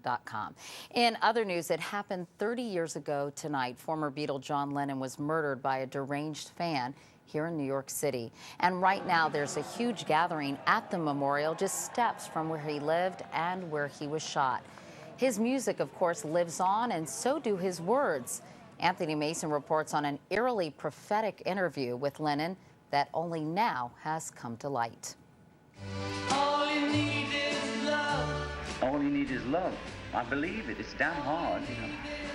CBSNewsNetwork.com. In other news, it happened 30 years ago tonight. Former Beatle John Lennon was murdered by a deranged fan here in New York City. And right now, there's a huge gathering at the memorial, just steps from where he lived and where he was shot. His music, of course, lives on, and so do his words. Anthony Mason reports on an eerily prophetic interview with Lennon that only now has come to light. All you need is love. All you need is love. I believe it. It's damn hard,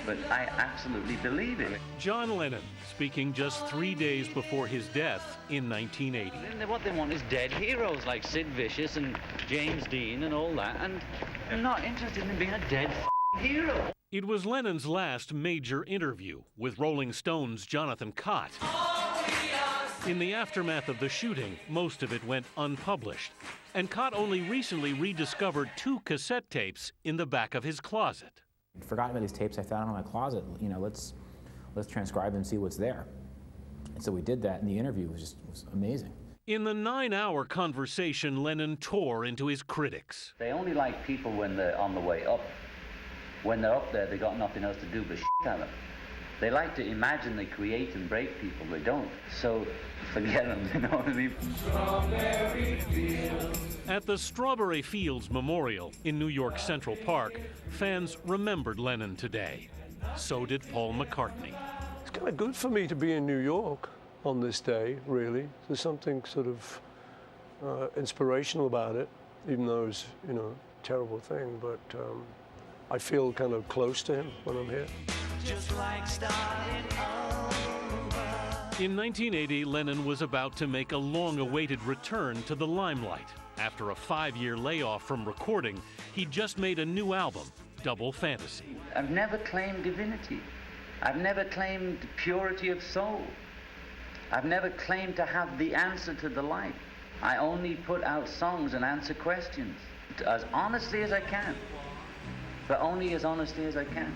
but I absolutely believe it. John Lennon speaking just 3 days before his death in 1980. What they want is dead heroes like Sid Vicious and James Dean and all that, and they're not interested in being a dead hero. It was Lennon's last major interview with Rolling Stone's Jonathan Cott. In the aftermath of the shooting, most of it went unpublished, and Cott only recently rediscovered 2 cassette tapes in the back of his closet. I'd forgotten about these tapes. I found them in my closet. Let's transcribe and see what's there. And so we did that, and the interview was amazing. In the 9-hour conversation, Lennon tore into his critics. They only like people when they're on the way up. When they're up there, they got nothing else to do but at them. They like to imagine they create and break people. They don't. So forget them, you know what I mean? Strawberry fields. At the Strawberry Fields Memorial in New York Central Park, fans remembered Lennon today. So did Paul McCartney. It's kind of good for me to be in New York on this day, really. There's something sort of inspirational about it, even though it's, a terrible thing. But I feel kind of close to him when I'm here. Just like starting over. In 1980, Lennon was about to make a long-awaited return to the limelight. After a 5-year layoff from recording, he just made a new album, Double Fantasy. I've never claimed divinity. I've never claimed purity of soul. I've never claimed to have the answer to the life. I only put out songs and answer questions as honestly as I can, but only as honestly as I can.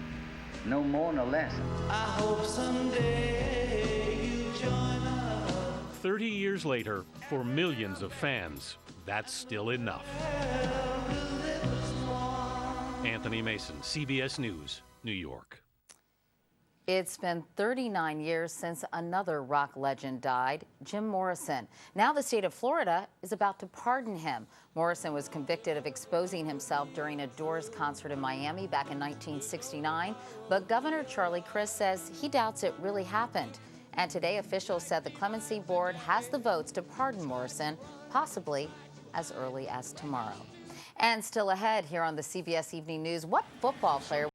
No more, no less. I hope someday you join us. 30 years later, for millions of fans, that's still enough. Anthony Mason, CBS News, New York. It's been 39 years since another rock legend died, Jim Morrison. Now the state of Florida is about to pardon him. Morrison was convicted of exposing himself during a Doors concert in Miami back in 1969, but Governor Charlie Crist says he doubts it really happened. And today officials said the Clemency Board has the votes to pardon Morrison, possibly as early as tomorrow. And still ahead here on the CBS Evening News, what football player